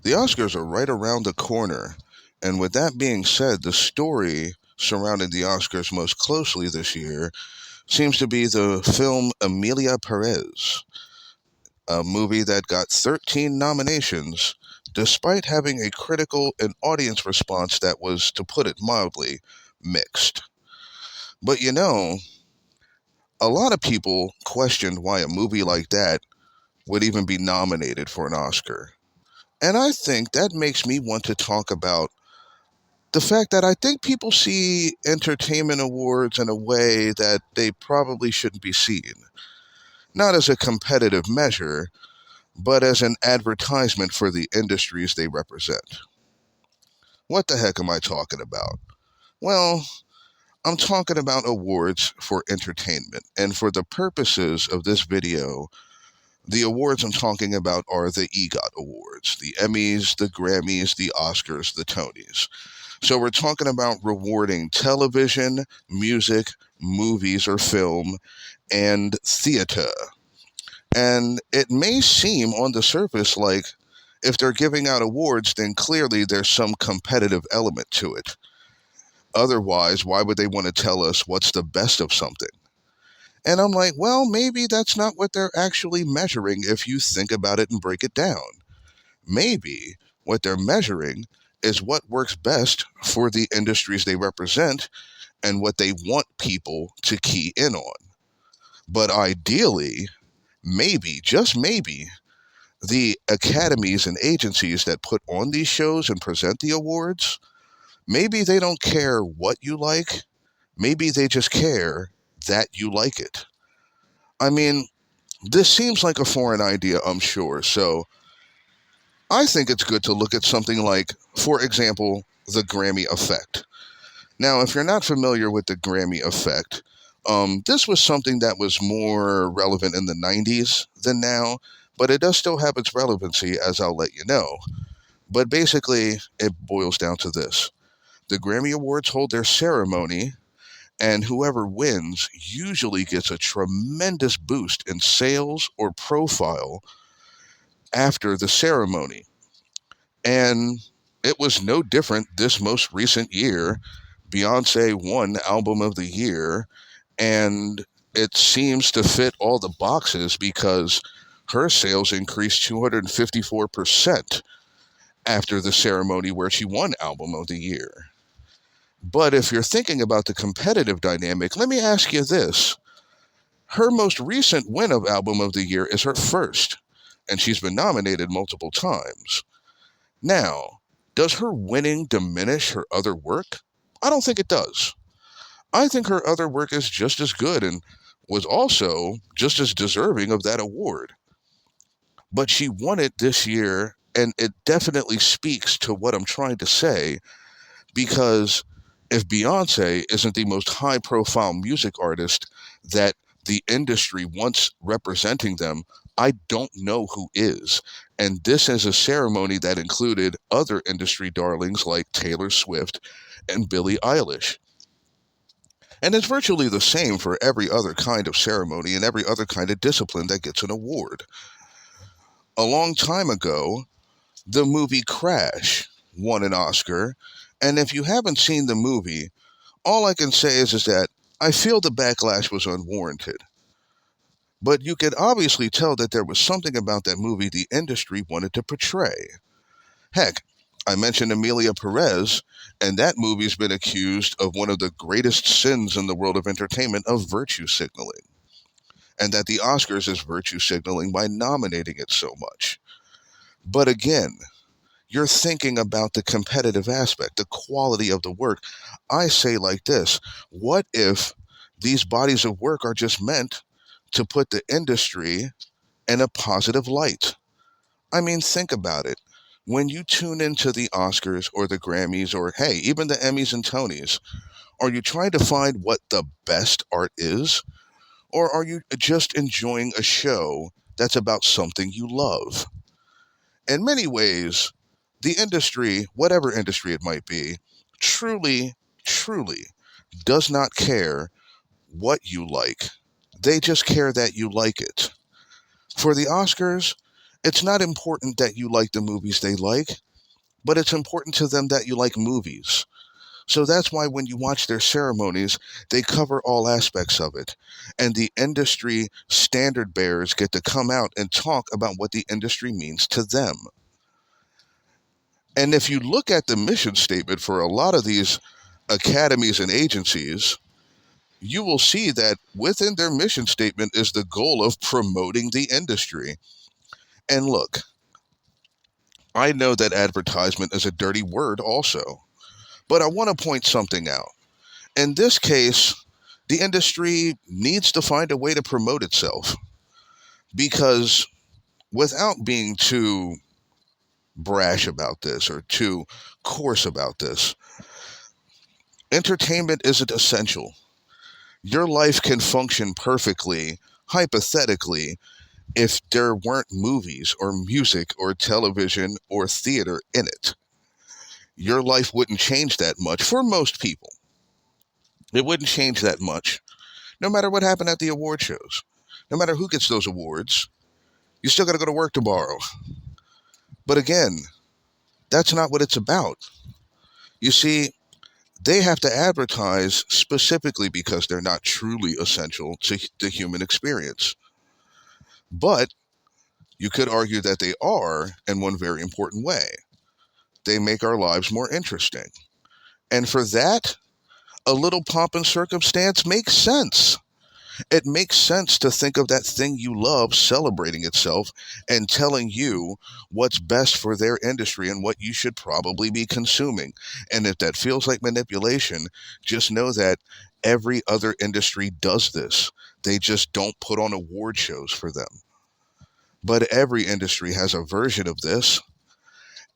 The Oscars are right around the corner, and with that being said, the story surrounding the Oscars most closely this year seems to be the film Emilia Perez, a movie that got 13 nominations despite having a critical and audience response that was, to put it mildly, mixed. But a lot of people questioned why a movie like that would even be nominated for an Oscar. And I think that makes me want to talk about the fact that I think people see entertainment awards in a way that they probably shouldn't be seen. Not as a competitive measure, but as an advertisement for the industries they represent. What the heck am I talking about? Well, I'm talking about awards for entertainment. And for the purposes of this video, the awards I'm talking about are the EGOT awards, the Emmys, the Grammys, the Oscars, the Tonys. So we're talking about rewarding television, music, movies or film, and theater. And it may seem on the surface like if they're giving out awards, then clearly there's some competitive element to it. Otherwise, why would they want to tell us what's the best of something? And I'm like, well, maybe that's not what they're actually measuring if you think about it and break it down. Maybe what they're measuring is what works best for the industries they represent and what they want people to key in on. But ideally, maybe, just maybe, the academies and agencies that put on these shows and present the awards, maybe they don't care what you like. Maybe they just care that you like it. I mean, this seems like a foreign idea, I'm sure. So I think it's good to look at something like, for example, the Grammy effect. Now, if you're not familiar with the Grammy effect, this was something that was more relevant in the 90s than now, but it does still have its relevancy, as I'll let you know. But basically, it boils down to this. The Grammy Awards hold their ceremony, and whoever wins usually gets a tremendous boost in sales or profile after the ceremony. And it was no different this most recent year. Beyonce won Album of the Year, and it seems to fit all the boxes because her sales increased 254% after the ceremony where she won Album of the Year. But if you're thinking about the competitive dynamic, let me ask you this. Her most recent win of Album of the Year is her first, and she's been nominated multiple times. Now, does her winning diminish her other work? I don't think it does. I think her other work is just as good and was also just as deserving of that award. But she won it this year, and it definitely speaks to what I'm trying to say because if Beyonce isn't the most high profile music artist that the industry wants representing them, I don't know who is. And this is a ceremony that included other industry darlings like Taylor Swift and Billie Eilish. And it's virtually the same for every other kind of ceremony and every other kind of discipline that gets an award. A long time ago, the movie Crash won an Oscar, and if you haven't seen the movie, all I can say is that I feel the backlash was unwarranted. But you could obviously tell that there was something about that movie the industry wanted to portray. Heck, I mentioned Emilia Perez, and that movie's been accused of one of the greatest sins in the world of entertainment of virtue signaling. And that the Oscars is virtue signaling by nominating it so much. But again, you're thinking about the competitive aspect, the quality of the work. I say like this, what if these bodies of work are just meant to put the industry in a positive light? I mean, think about it. When you tune into the Oscars or the Grammys or, hey, even the Emmys and Tonys, are you trying to find what the best art is? Or are you just enjoying a show that's about something you love? In many ways, the industry, whatever industry it might be, truly, truly does not care what you like. They just care that you like it. For the Oscars, It's not important that you like the movies they like, but it's important to them that you like movies. So that's why when you watch their ceremonies, they cover all aspects of it. And the industry standard bearers get to come out and talk about what the industry means to them. And if you look at the mission statement for a lot of these academies and agencies, you will see that within their mission statement is the goal of promoting the industry. And look, I know that advertisement is a dirty word also, but I want to point something out. In this case, the industry needs to find a way to promote itself because without being too brash about this or too coarse about this, entertainment isn't essential. Your life can function perfectly, hypothetically, if there weren't movies or music or television or theater in it. Your life wouldn't change that much for most people. It wouldn't change that much, no matter what happened at the award shows. No matter who gets those awards, you still got to go to work tomorrow. But again, that's not what it's about. You see, they have to advertise specifically because they're not truly essential to the human experience. But you could argue that they are in one very important way. They make our lives more interesting. And for that, a little pomp and circumstance makes sense. It makes sense to think of that thing you love celebrating itself and telling you what's best for their industry and what you should probably be consuming. And if that feels like manipulation, just know that every other industry does this. They just don't put on award shows for them. But every industry has a version of this.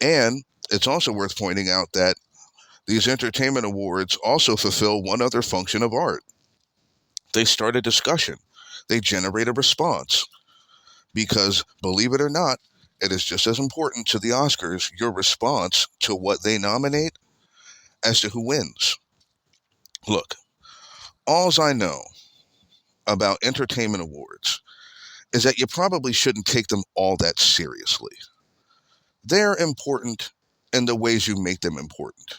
And it's also worth pointing out that these entertainment awards also fulfill one other function of art. They start a discussion. They generate a response. Because, believe it or not, it is just as important to the Oscars, your response to what they nominate, as to who wins. Look, alls I know about entertainment awards is that you probably shouldn't take them all that seriously. They're important in the ways you make them important.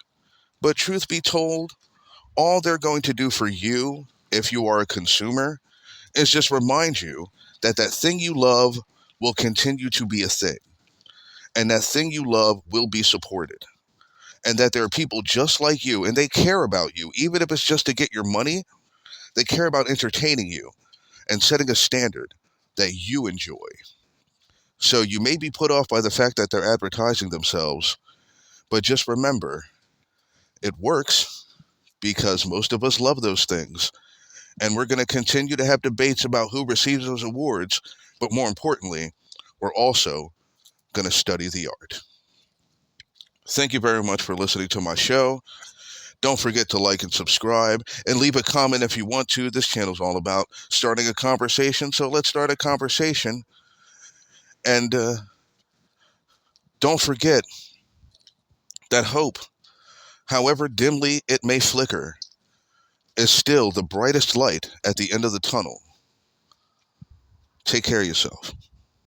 But truth be told, all they're going to do for you, if you are a consumer, is just remind you that that thing you love will continue to be a thing. And that thing you love will be supported. And that there are people just like you, and they care about you, even if it's just to get your money, they care about entertaining you and setting a standard that you enjoy. So you may be put off by the fact that they're advertising themselves, but just remember, it works because most of us love those things. And we're going to continue to have debates about who receives those awards, but more importantly, we're also going to study the art. Thank you very much for listening to my show. Don't forget to like and subscribe and leave a comment if you want to. This channel is all about starting a conversation, so let's start a conversation. And don't forget that hope, however dimly it may flicker, is still the brightest light at the end of the tunnel. Take care of yourself.